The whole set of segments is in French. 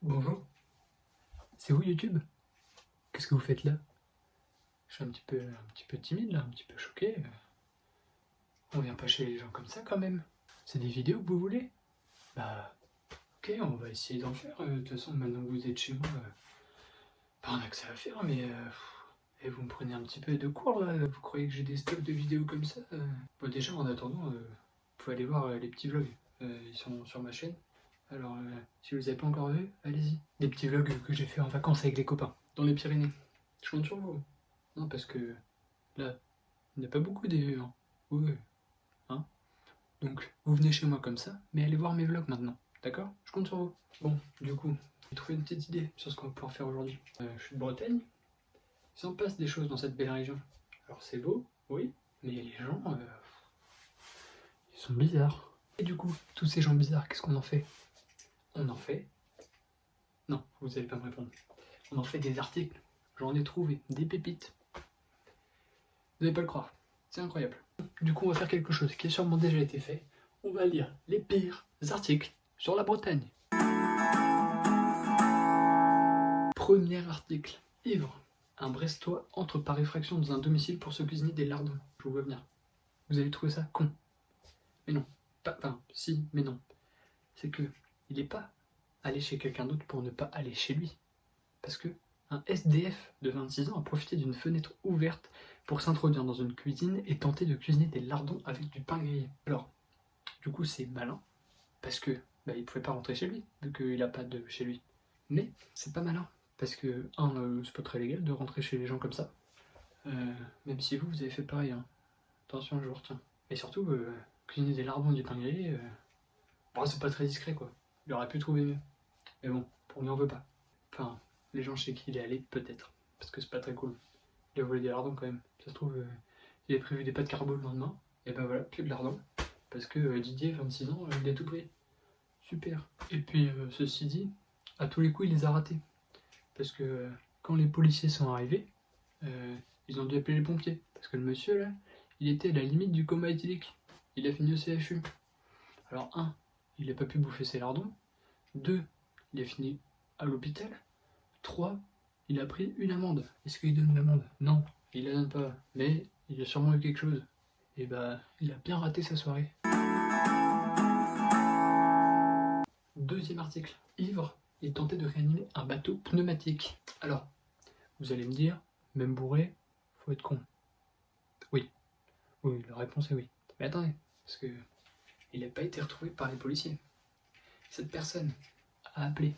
Bonjour, c'est vous YouTube? Qu'est-ce que vous faites là? Je suis un petit peu timide là, un petit peu choqué. On vient pas chez les gens comme ça quand même. C'est des vidéos que vous voulez? Bah, ok, on va essayer d'en faire. De toute façon, maintenant que vous êtes chez moi, pas un accès à faire, mais et vous me prenez un petit peu de cours là. Vous croyez que j'ai des stocks de vidéos comme ça? Bon, déjà, en attendant, vous pouvez aller voir les petits vlogs. Ils sont sur ma chaîne. Alors, si vous les avez pas encore vus, allez-y. Des petits vlogs que j'ai fait en vacances avec les copains, dans les Pyrénées. Je compte sur vous. Non, parce que là, il n'y a pas beaucoup des vues. Hein. Oui, hein. Donc, vous venez chez moi comme ça, mais allez voir mes vlogs maintenant. D'accord? Je compte sur vous. Bon, du coup, j'ai trouvé une petite idée sur ce qu'on va pouvoir faire aujourd'hui. Je suis de Bretagne. Il s'en passe des choses dans cette belle région. Alors, c'est beau, oui, mais les gens, ils sont bizarres. Et du coup, tous ces gens bizarres, qu'est-ce qu'on en fait? On en fait. Non, vous n'allez pas me répondre. On en fait des articles. J'en ai trouvé, des pépites. Vous n'allez pas le croire. C'est incroyable. Du coup, on va faire quelque chose qui a sûrement déjà été fait. On va lire les pires articles sur la Bretagne. Premier article. Ivre. Un Brestois entre par effraction dans un domicile pour se cuisiner des lardons. Je vous vois venir. Vous avez trouvé ça con. Mais non. Enfin, si, mais non. C'est que il n'est pas allé chez quelqu'un d'autre pour ne pas aller chez lui. Parce que un SDF de 26 ans a profité d'une fenêtre ouverte pour s'introduire dans une cuisine et tenter de cuisiner des lardons avec du pain grillé. Alors, du coup, c'est malin, parce que il pouvait pas rentrer chez lui, vu qu'il a pas de chez lui. Mais c'est pas malin, parce que, c'est pas très légal de rentrer chez les gens comme ça. Même si vous avez fait pareil, hein. Attention, je vous retiens. Et surtout, cuisiner des lardons et du pain grillé, c'est pas très discret, quoi. Il aurait pu trouver mieux. Mais bon, pour lui, on veut pas. Enfin, les gens chez qui il est allé, peut-être. Parce que c'est pas très cool. Il a volé des lardons quand même. Ça se trouve, il avait prévu des pâtes carbo le lendemain. Et ben voilà, plus de lardons. Parce que Didier, 26 ans, il a tout pris. Super. Et puis, ceci dit, à tous les coups, il les a ratés. Parce que quand les policiers sont arrivés, ils ont dû appeler les pompiers. Parce que le monsieur, là, il était à la limite du coma éthylique. Il a fini au CHU. Alors, il n'a pas pu bouffer ses lardons. 2, il a fini à l'hôpital. 3, il a pris une amende. Est-ce qu'il donne l'amende? Non, il la donne pas. Mais il a sûrement eu quelque chose. Et il a bien raté sa soirée. Deuxième article. Ivre, il tentait de réanimer un bateau pneumatique. Alors, vous allez me dire, même bourré, faut être con. Oui. Oui, la réponse est oui. Mais attendez, parce que il n'a pas été retrouvé par les policiers. Cette personne a appelé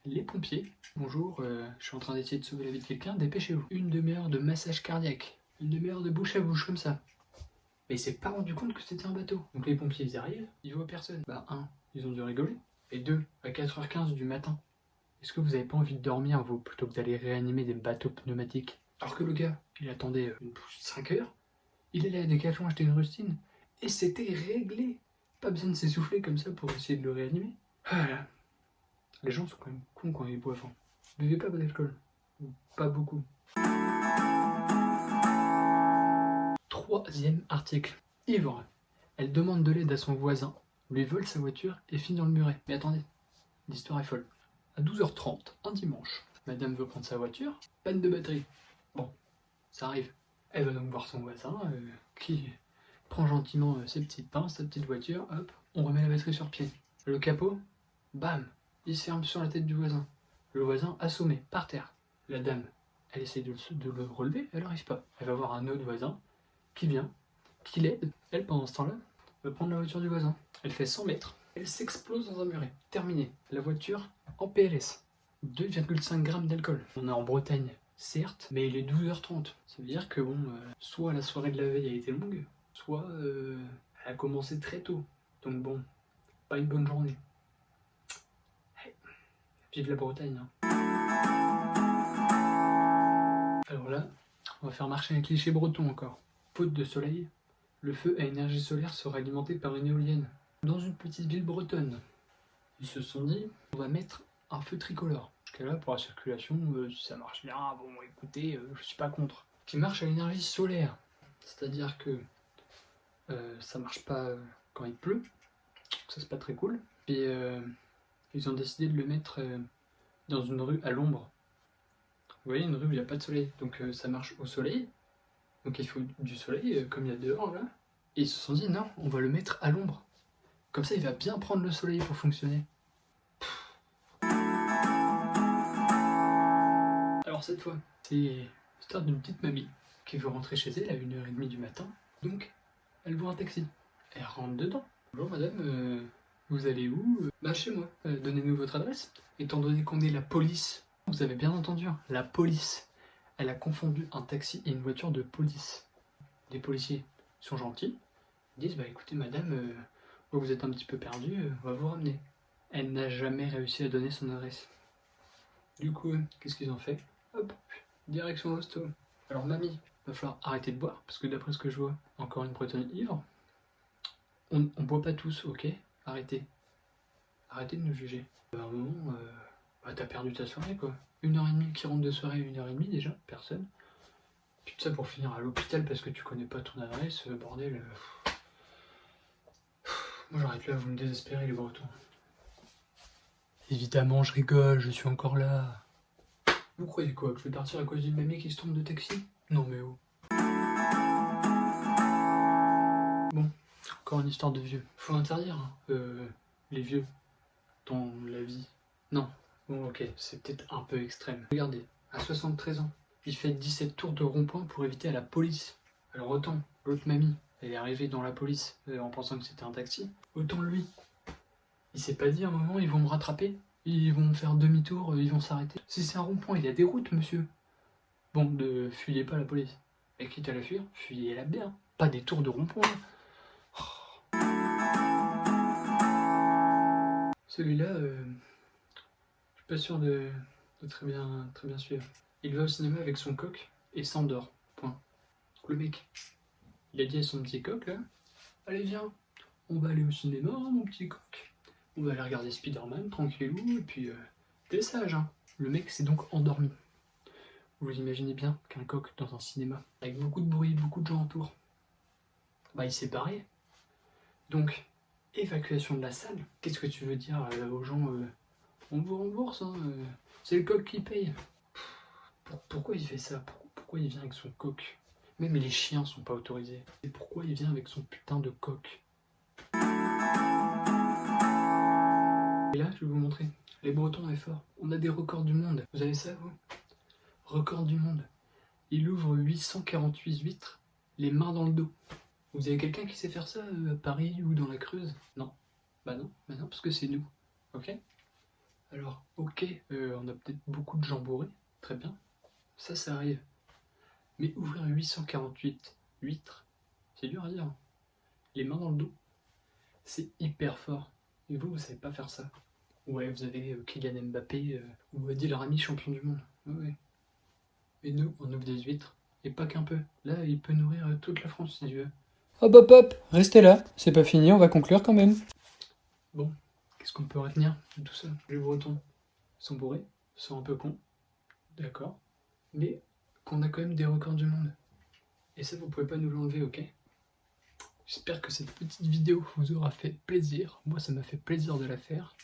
les pompiers. Bonjour, je suis en train d'essayer de sauver la vie de quelqu'un, dépêchez-vous. Une demi-heure de massage cardiaque. Une demi-heure de bouche à bouche, comme ça. Mais il s'est pas rendu compte que c'était un bateau. Donc les pompiers, ils arrivent, ils voient personne. 1, ils ont dû rigoler. Et 2, à 4h15 du matin, est-ce que vous avez pas envie de dormir, vous, plutôt que d'aller réanimer des bateaux pneumatiques? Alors que le gars, il attendait 5 heures, il allait à Decathlon acheter une rustine, et c'était réglé. Pas besoin de s'essouffler comme ça pour essayer de le réanimer. Voilà. Les gens sont quand même cons quand ils boivent. Buvez pas d'alcool. Pas beaucoup. Troisième article. Ivre. Elle demande de l'aide à son voisin, lui vole sa voiture et finit dans le muret. Mais attendez, l'histoire est folle. À 12h30, un dimanche, madame veut prendre sa voiture, panne de batterie. Bon, ça arrive. Elle va donc voir son voisin, qui prend gentiment ses petites pinces, sa petite voiture, hop, on remet la batterie sur pied. Le capot, bam, il se ferme sur la tête du voisin. Le voisin assommé, par terre. La dame, elle essaie de le relever, elle n'arrive pas. Elle va voir un autre voisin qui vient, qui l'aide. Elle, pendant ce temps-là, va prendre la voiture du voisin. Elle fait 100 mètres. Elle s'explose dans un muret. Terminé. La voiture en PLS. 2,5 grammes d'alcool. On est en Bretagne, certes, mais il est 12h30. Ça veut dire que soit la soirée de la veille a été longue, soit elle a commencé très tôt. Donc bon, pas une bonne journée. Hey, vive la Bretagne. Hein. Alors là, on va faire marcher un cliché breton encore. Faute de soleil, le feu à énergie solaire sera alimenté par une éolienne. Dans une petite ville bretonne, ils se sont dit, on va mettre un feu tricolore. Parce que là, pour la circulation, si ça marche bien, bon écoutez, je suis pas contre. Qui marche à l'énergie solaire. C'est-à-dire que ça marche pas quand il pleut, ça c'est pas très cool. Puis ils ont décidé de le mettre dans une rue à l'ombre. Vous voyez, une rue où il n'y a pas de soleil, donc ça marche au soleil. Donc il faut du soleil, comme il y a dehors là. Et ils se sont dit, non, on va le mettre à l'ombre. Comme ça, il va bien prendre le soleil pour fonctionner. Alors cette fois, c'est l'histoire d'une petite mamie qui veut rentrer chez elle à 1h30 du matin. Donc, elle voit un taxi. Elle rentre dedans. Bonjour madame, vous allez où? Bah chez moi. Donnez-nous votre adresse. Étant donné qu'on est la police, vous avez bien entendu, hein, la police. Elle a confondu un taxi et une voiture de police. Les policiers sont gentils. Ils disent, bah écoutez madame, vous êtes un petit peu perdu, on va vous ramener. Elle n'a jamais réussi à donner son adresse. Du coup, qu'est-ce qu'ils ont fait? Hop, direction l'hosto. Alors mamie, va falloir arrêter de boire, parce que d'après ce que je vois, encore une bretonne ivre. On boit pas tous, ok? Arrêtez. Arrêtez de nous juger. À un moment, bah, t'as perdu ta soirée quoi. 1h30 qui rentre de soirée, 1h30 déjà, personne. Puis tout ça pour finir à l'hôpital parce que tu connais pas ton adresse, bordel. Moi j'arrête là, vous me désespérez les bretons. Évidemment, je rigole, je suis encore là. Vous croyez quoi? Que je vais partir à cause d'une mamie qui se trompe de taxi? Non mais oh. Bon, encore une histoire de vieux. Faut interdire les vieux dans la vie. Non. Bon ok, c'est peut-être un peu extrême. Regardez, à 73 ans, il fait 17 tours de rond-point pour éviter à la police. Alors autant l'autre mamie, elle est arrivée dans la police en pensant que c'était un taxi, autant lui, il s'est pas dit à un moment ils vont me rattraper, ils vont me faire demi-tour, ils vont s'arrêter. Si c'est un rond-point, il y a des routes monsieur. Bon, ne fuyez pas la police. Et quitte à la fuir, fuyez-la bien. Pas des tours de rond-point. Oh. Celui-là, je suis pas sûr de très bien suivre. Il va au cinéma avec son coq et s'endort. Point. Le mec, il a dit à son petit coq là, allez viens, on va aller au cinéma, hein, mon petit coq. On va aller regarder Spider-Man tranquillou, et puis t'es sage, hein. Le mec s'est donc endormi. Vous imaginez bien qu'un coq dans un cinéma, avec beaucoup de bruit, beaucoup de gens autour, bah il s'est barré. Donc, évacuation de la salle. Qu'est-ce que tu veux dire aux gens on vous rembourse, hein, c'est le coq qui paye. Pourquoi il fait ça? Pourquoi il vient avec son coq? Même les chiens sont pas autorisés. Et pourquoi il vient avec son putain de coq? Et là, je vais vous montrer. Les Bretons est fort. On a des records du monde. Vous avez ça, vous? Record du monde. Il ouvre 848 huîtres, les mains dans le dos. Vous avez quelqu'un qui sait faire ça à Paris ou dans la Creuse? Non. Bah non, parce que c'est nous. Ok? Alors, ok, on a peut-être beaucoup de gens bourrés. Très bien. Ça arrive. Mais ouvrir 848 huîtres, c'est dur à dire. Les mains dans le dos, c'est hyper fort. Et vous savez pas faire ça. Ouais, vous avez Kylian Mbappé ou Adil Rami, champion du monde. Ouais. Mais nous, on ouvre des huîtres. Et pas qu'un peu. Là, il peut nourrir toute la France si tu veux. Hop, restez là, c'est pas fini, on va conclure quand même. Bon, qu'est-ce qu'on peut retenir de tout ça? Les Bretons sont bourrés, sont un peu cons, d'accord, mais qu'on a quand même des records du monde. Et ça, vous pouvez pas nous l'enlever, ok? J'espère que cette petite vidéo vous aura fait plaisir. Moi, ça m'a fait plaisir de la faire.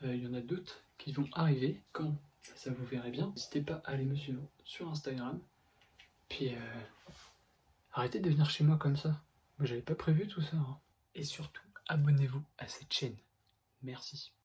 Il y en a d'autres qui vont arriver. Quand ça vous verrez bien, n'hésitez pas à aller me suivre sur Instagram. Puis, arrêtez de venir chez moi comme ça. Moi, j'avais pas prévu tout ça. Hein. Et surtout, abonnez-vous à cette chaîne. Merci.